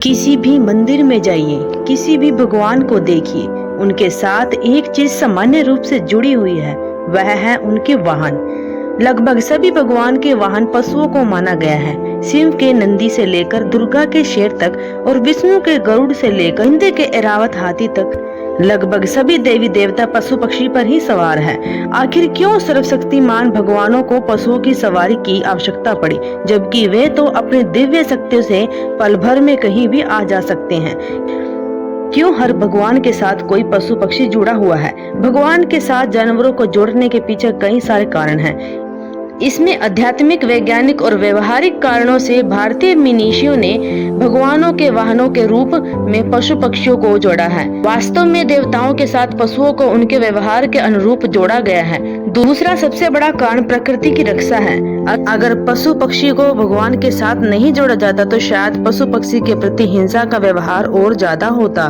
किसी भी मंदिर में जाइए, किसी भी भगवान को देखिए, उनके साथ एक चीज सामान्य रूप से जुड़ी हुई है, वह है उनके वाहन। लगभग सभी भगवान के वाहन पशुओं को माना गया है। शिव के नंदी से लेकर दुर्गा के शेर तक और विष्णु के गरुड़ से लेकर इंद्र के ऐरावत हाथी तक लगभग सभी देवी देवता पशु पक्षी पर ही सवार है। आखिर क्यों सर्वशक्तिमान भगवानों को पशुओं की सवारी की आवश्यकता पड़ी, जबकि वे तो अपने दिव्य शक्तियों से पल भर में कहीं भी आ जा सकते हैं? क्यों हर भगवान के साथ कोई पशु पक्षी जुड़ा हुआ है? भगवान के साथ जानवरों को जोड़ने के पीछे कई सारे कारण हैं। इसमें आध्यात्मिक, वैज्ञानिक और व्यवहारिक कारणों से भारतीय मनीषियों ने भगवानों के वाहनों के रूप में पशु पक्षियों को जोड़ा है। वास्तव में देवताओं के साथ पशुओं को उनके व्यवहार के अनुरूप जोड़ा गया है। दूसरा सबसे बड़ा कारण प्रकृति की रक्षा है। अगर पशु पक्षी को भगवान के साथ नहीं जोड़ा जाता तो शायद पशु पक्षी के प्रति हिंसा का व्यवहार और ज्यादा होता।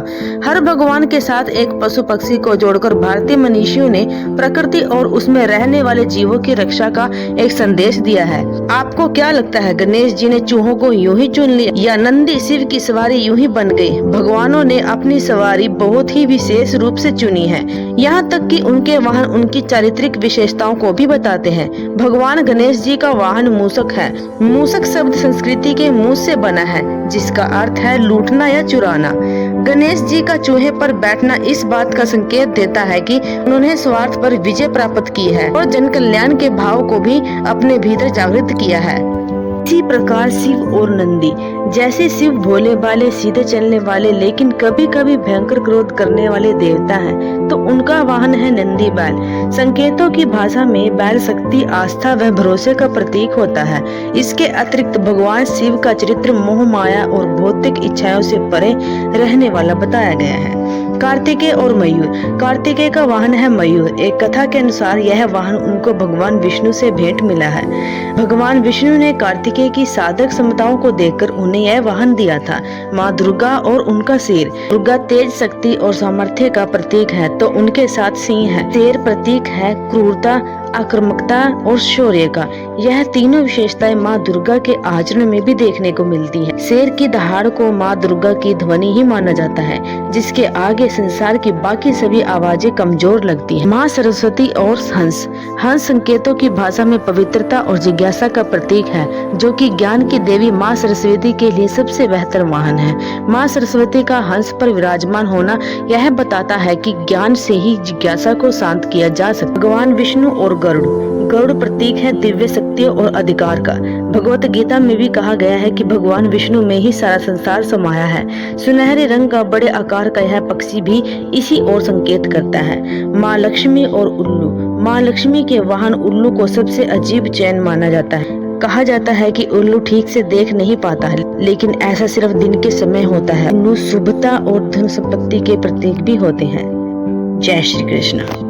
हर भगवान के साथ एक पशु पक्षी को जोड़कर भारतीय मनीषियों ने प्रकृति और उसमें रहने वाले जीवों की रक्षा का एक संदेश दिया है। आपको क्या लगता है, गणेश जी ने चूहों को यूं ही चुन लिया या नंदी शिव की सवारी यूं ही बन गई? भगवानों ने अपनी सवारी बहुत ही विशेष रूप से चुनी है। यहाँ तक कि उनके वाहन उनकी चारित्रिक विशेषताओं को भी बताते हैं। भगवान गणेश जी का वाहन मूषक है। मूषक शब्द संस्कृति के मूस से बना है, जिसका अर्थ है लूटना या चुराना। गणेश जी का चूहे पर बैठना इस बात का संकेत देता है कि उन्होंने स्वार्थ पर विजय प्राप्त की है और जन कल्याण के भाव को भी अपने भीतर जागृत किया है। इसी प्रकार शिव और नंदी, जैसे शिव भोले भाले सीधे चलने वाले लेकिन कभी कभी भयंकर क्रोध करने वाले देवता हैं, तो उनका वाहन है नंदी बैल। संकेतों की भाषा में बैल शक्ति, आस्था व भरोसे का प्रतीक होता है। इसके अतिरिक्त भगवान शिव का चरित्र मोह माया और भौतिक इच्छाओं से परे रहने वाला बताया गया है। कार्तिकेय और मयूर। कार्तिकेय का वाहन है मयूर। एक कथा के अनुसार यह वाहन उनको भगवान विष्णु से भेंट मिला है। भगवान विष्णु ने कार्तिकेय की साधक क्षमताओं को देखकर उन्हें यह वाहन दिया था। माँ दुर्गा और उनका शेर। दुर्गा तेज, शक्ति और सामर्थ्य का प्रतीक है, तो उनके साथ सिंह है। शेर प्रतीक है क्रूरता, आक्रामकता और शौर्य का। यह तीनों विशेषताएं माँ दुर्गा के आचरण में भी देखने को मिलती है। शेर की दहाड़ को माँ दुर्गा की ध्वनि ही माना जाता है, जिसके आगे संसार की बाकी सभी आवाजें कमजोर लगती हैं। माँ सरस्वती और हंस। हंस संकेतों की भाषा में पवित्रता और जिज्ञासा का प्रतीक है, जो कि ज्ञान की देवी माँ सरस्वती के लिए सबसे बेहतर वाहन है। माँ सरस्वती का हंस पर विराजमान होना यह बताता है कि ज्ञान से ही जिज्ञासा को शांत किया जा सकता है। भगवान विष्णु और गरुड़। गरुड़ प्रतीक है दिव्य शक्तियों और अधिकार का। भगवत गीता में भी कहा गया है कि भगवान विष्णु में ही सारा संसार समाया है। सुनहरे रंग का बड़े आकार का यह पक्षी भी इसी ओर संकेत करता है। माँ लक्ष्मी और उल्लू। माँ लक्ष्मी के वाहन उल्लू को सबसे अजीब चैन माना जाता है। कहा जाता है कि उल्लू ठीक से देख नहीं पाता है, लेकिन ऐसा सिर्फ दिन के समय होता है। उल्लू शुभता और धन संपत्ति के प्रतीक भी होते हैं। जय श्री कृष्ण।